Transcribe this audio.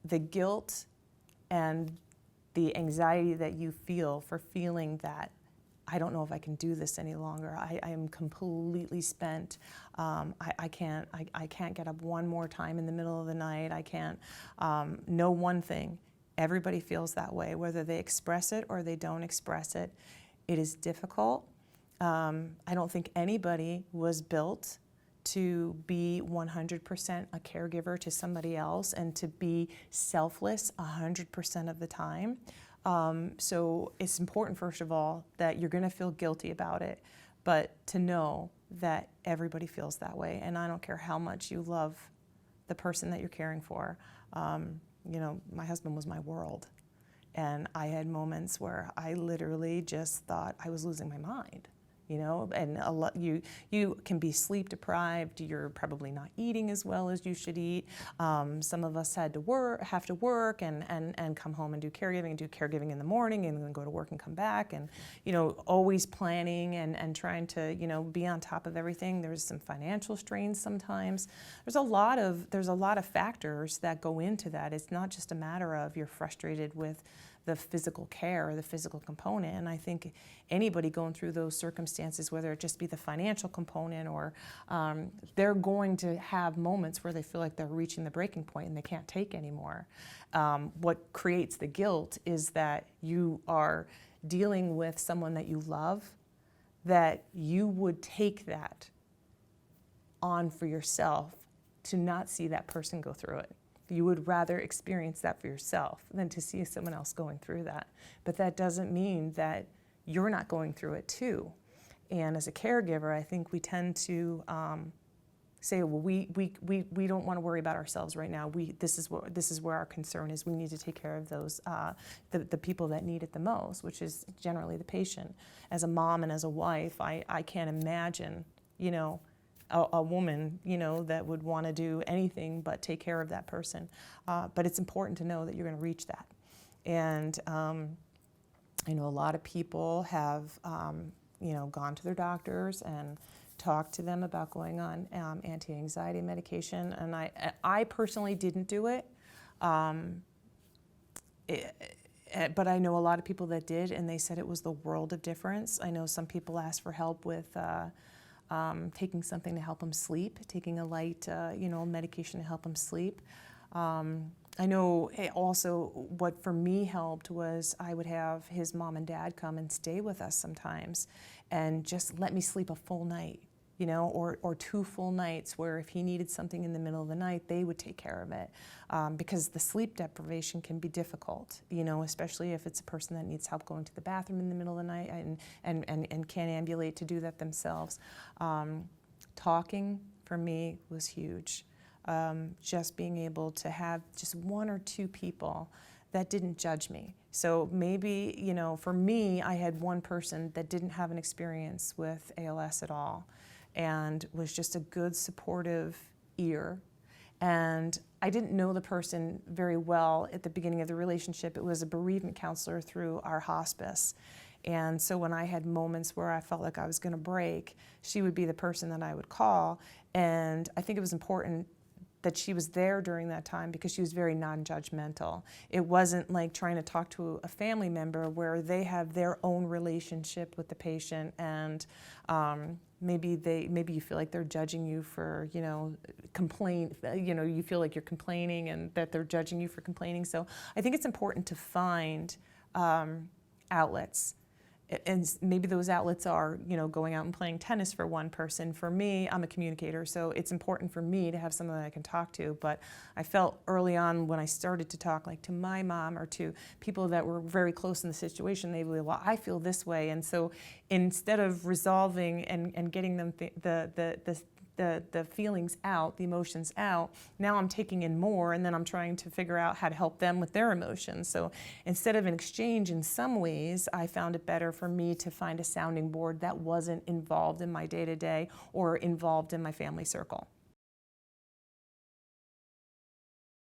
the guilt and the anxiety that you feel for feeling that I don't know if I can do this any longer. I am completely spent. I can't get up one more time in the middle of the night. I can't know one thing. Everybody feels that way, whether they express it or they don't express it. It is difficult. I don't think anybody was built to be 100% a caregiver to somebody else and to be selfless 100% of the time. So it's important, first of all, that you're going to feel guilty about it, but to know that everybody feels that way. And I don't care how much you love the person that you're caring for. You know, my husband was my world. And I had moments where I literally just thought I was losing my mind. You know, and a lot, you can be sleep deprived. You're probably not eating as well as you should eat. Some of us have to work and come home and do caregiving in the morning, and then go to work and come back, and you know, always planning and trying to, you know, be on top of everything. There's some financial strains sometimes. There's a lot of factors that go into that. It's not just a matter of you're frustrated with the physical care or the physical component. And I think anybody going through those circumstances, whether it just be the financial component or they're going to have moments where they feel like they're reaching the breaking point and they can't take anymore. What creates the guilt is that you are dealing with someone that you love, that you would take that on for yourself to not see that person go through it. You would rather experience that for yourself than to see someone else going through that. But that doesn't mean that you're not going through it too. And as a caregiver, I think we tend to say, well, we don't want to worry about ourselves right now. This is where our concern is. We need to take care of those the people that need it the most, which is generally the patient. As a mom and as a wife, I can't imagine, you know, a woman, you know, that would want to do anything but take care of that person. But it's important to know that you're going to reach that. And I know a lot of people have, you know, gone to their doctors and talked to them about going on anti-anxiety medication. And I personally didn't do it. But I know a lot of people that did, and they said it was the world of difference. I know some people asked for help with taking something to help him sleep, taking a light, you know, medication to help him sleep. I know also what for me helped was I would have his mom and dad come and stay with us sometimes and just let me sleep a full night, you know, or 2 full nights where if he needed something in the middle of the night, they would take care of it. Because the sleep deprivation can be difficult, you know, especially if it's a person that needs help going to the bathroom in the middle of the night and can't ambulate to do that themselves. Talking for me was huge. Just being able to have just 1 or 2 people that didn't judge me. So maybe, you know, for me, I had one person that didn't have an experience with ALS at all and was just a good supportive ear. And I didn't know the person very well at the beginning of the relationship. It was a bereavement counselor through our hospice. And so when I had moments where I felt like I was going to break, she would be the person that I would call. And I think it was important that she was there during that time because she was very non-judgmental. It wasn't like trying to talk to a family member where they have their own relationship with the patient, and maybe you feel like they're judging you for, you know, you feel like you're complaining and that they're judging you for complaining. So I think it's important to find outlets. And maybe those outlets are, you know, going out and playing tennis for one person. For me, I'm a communicator, so it's important for me to have someone that I can talk to. But I felt early on when I started to talk, like to my mom or to people that were very close in the situation, they would be, well, I feel this way. And so instead of resolving and getting them the feelings out, the emotions out, now I'm taking in more, and then I'm trying to figure out how to help them with their emotions. So instead of an exchange, in some ways, I found it better for me to find a sounding board that wasn't involved in my day-to-day or involved in my family circle.